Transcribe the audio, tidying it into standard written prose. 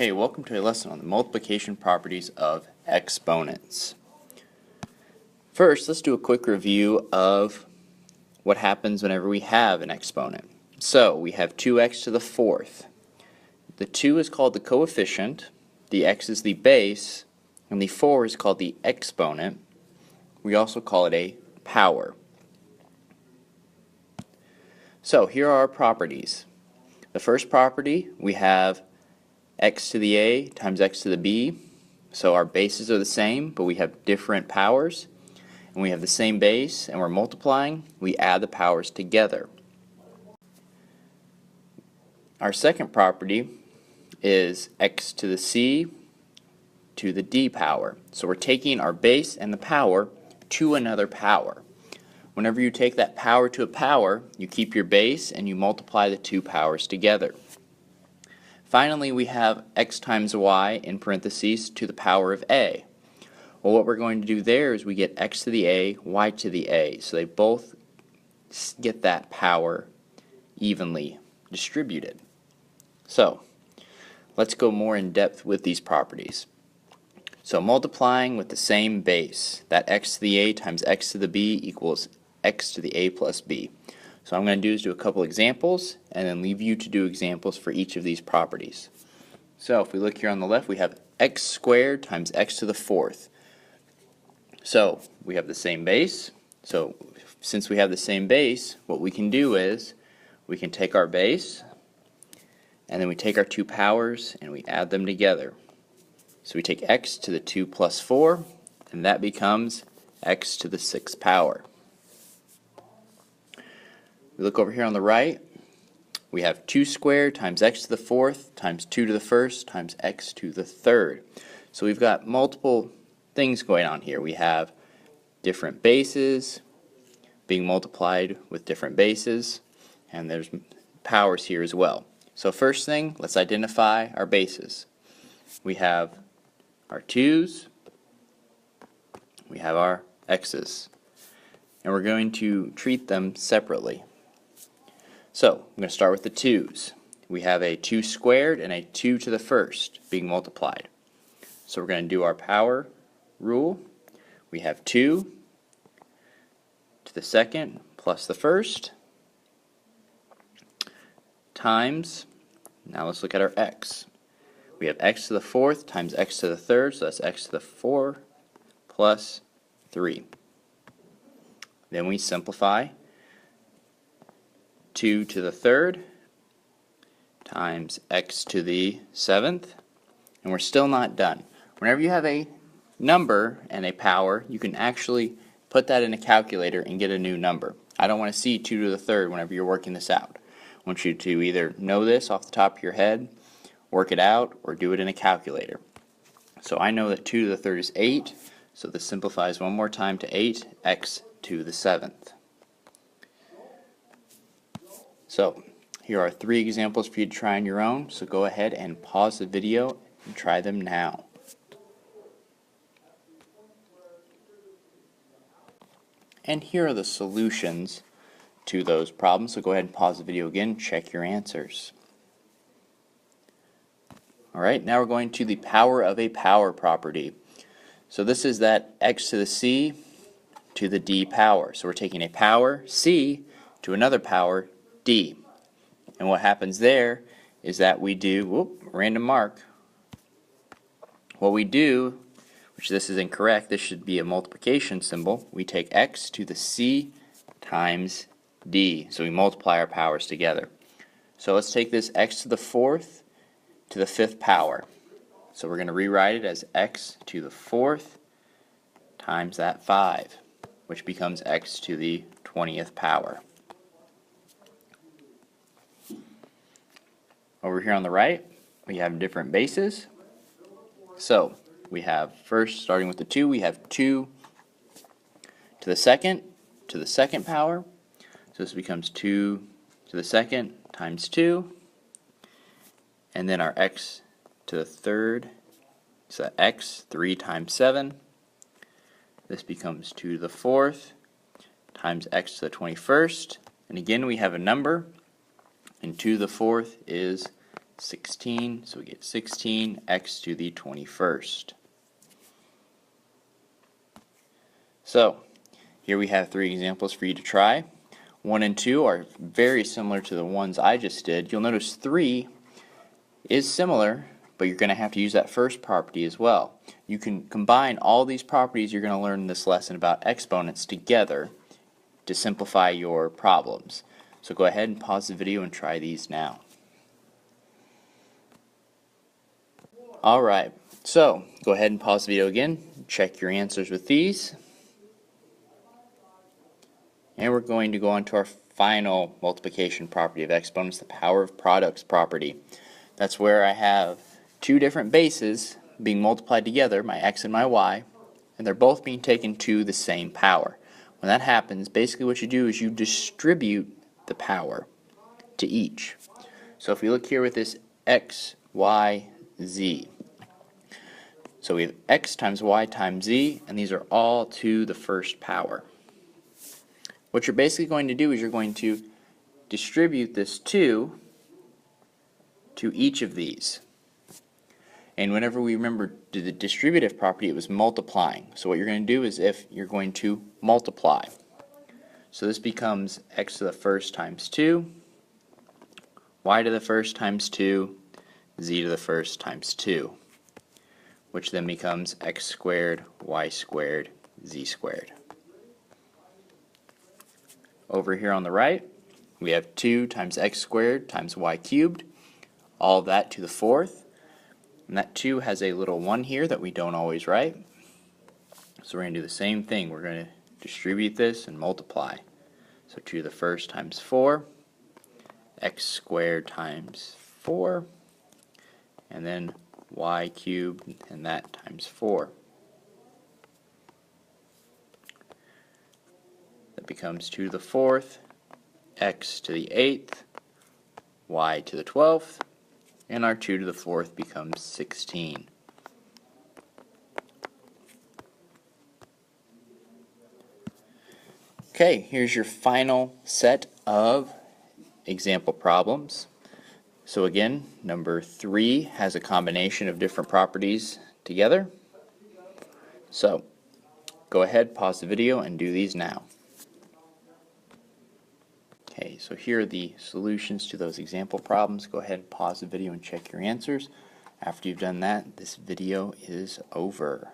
Okay, welcome to a lesson on the multiplication properties of exponents. First, let's do a quick review of what happens whenever we have an exponent. So, we have 2x to the fourth. The 2 is called the coefficient, the x is the base, and the 4 is called the exponent. We also call it a power. So, here are our properties. The first property, we have x to the a times x to the b. So our bases are the same, but we have different powers. And we have the same base, and we're multiplying. We add the powers together. Our second property is x to the c to the d power. So we're taking our base and the power to another power. Whenever you take that power to a power, you keep your base and you multiply the two powers together. Finally, we have x times y in parentheses to the power of a. Well, what we're going to do there is we get x to the a, y to the a. So they both get that power evenly distributed. So, let's go more in depth with these properties. So multiplying with the same base, that x to the a times x to the b equals x to the a plus b. So what I'm going to do is do a couple examples and then leave you to do examples for each of these properties. So if we look here on the left, we have x squared times x to the fourth. So we have the same base. So since we have the same base, what we can do is we can take our base and then we take our two powers and we add them together. So we take x to the 2 plus 4, and that becomes x to the 6th power. We look over here on the right, we have 2 squared times x to the fourth times 2 to the first times x to the third. So we've got multiple things going on here. We have different bases being multiplied with different bases, and there's powers here as well. So first thing, let's identify our bases. We have our 2's, we have our x's, and we're going to treat them separately. So, I'm going to start with the 2's. We have a 2 squared and a 2 to the first being multiplied. So we're going to do our power rule. We have 2 to the second plus the first times, now let's look at our x. We have x to the fourth times x to the third, so that's x to the 4 plus 3. Then we simplify. 2 to the third times x to the 7th, and we're still not done. Whenever you have a number and a power, you can actually put that in a calculator and get a new number. I don't want to see 2 to the third whenever you're working this out. I want you to either know this off the top of your head, work it out, or do it in a calculator. So I know that 2 to the third is 8, so this simplifies one more time to 8x to the 7th. So, here are 3 examples for you to try on your own, so go ahead and pause the video and try them now. And here are the solutions to those problems, so go ahead and pause the video again, check your answers. Alright, now we're going to the power of a power property. So this is that x to the c to the d power. So we're taking a power, c, to another power, d. And what happens there is that we do, random mark. What we do, which this is incorrect, this should be a multiplication symbol. We take x to the c times d. So we multiply our powers together. So let's take this x to the fourth to the 5th power. So we're going to rewrite it as x to the 4th times that 5, which becomes x to the 20th power. Over here on the right, we have different bases. So we have, first starting with the 2, we have 2 to the second power. So this becomes 2 to the second times 2. And then our x to the third, so x, 3 times 7. This becomes 2 to the fourth times x to the 21st. And again, we have a number, and 2 to the fourth is 16, so we get 16x to the 21st. So, here we have 3 examples for you to try. 1 and 2 are very similar to the ones I just did. You'll notice 3 is similar, but you're going to have to use that first property as well. You can combine all these properties you're going to learn in this lesson about exponents together to simplify your problems. So go ahead and pause the video and try these now. Alright, so go ahead and pause the video again, check your answers with these. And we're going to go on to our final multiplication property of exponents, the power of products property. That's where I have 2 different bases being multiplied together, my x and my y, and they're both being taken to the same power. When that happens, basically what you do is you distribute the power to each. So if we look here with this x, y, z. So we have x times y times z, and these are all to the first power. What you're basically going to do is you're going to distribute this 2 to each of these. And whenever we remember the distributive property, it was multiplying. So what you're going to do is if you're going to multiply. So this becomes x to the first times 2, y to the first times 2, z to the first times 2, which then becomes x squared, y squared, z squared. Over here on the right, we have 2 times x squared times y cubed, all of that to the 4th. And that 2 has a little 1 here that we don't always write. So we're going to do the same thing. We're going to distribute this and multiply. So 2 to the first times 4, x squared times 4, and then y cubed, and that times 4. That becomes 2 to the 4th, x to the 8th, y to the 12th, and our 2 to the 4th becomes 16. Okay, here's your final set of example problems. So again, number 3 has a combination of different properties together. So go ahead, pause the video, and do these now. Okay, so here are the solutions to those example problems. Go ahead and pause the video and check your answers. After you've done that, this video is over.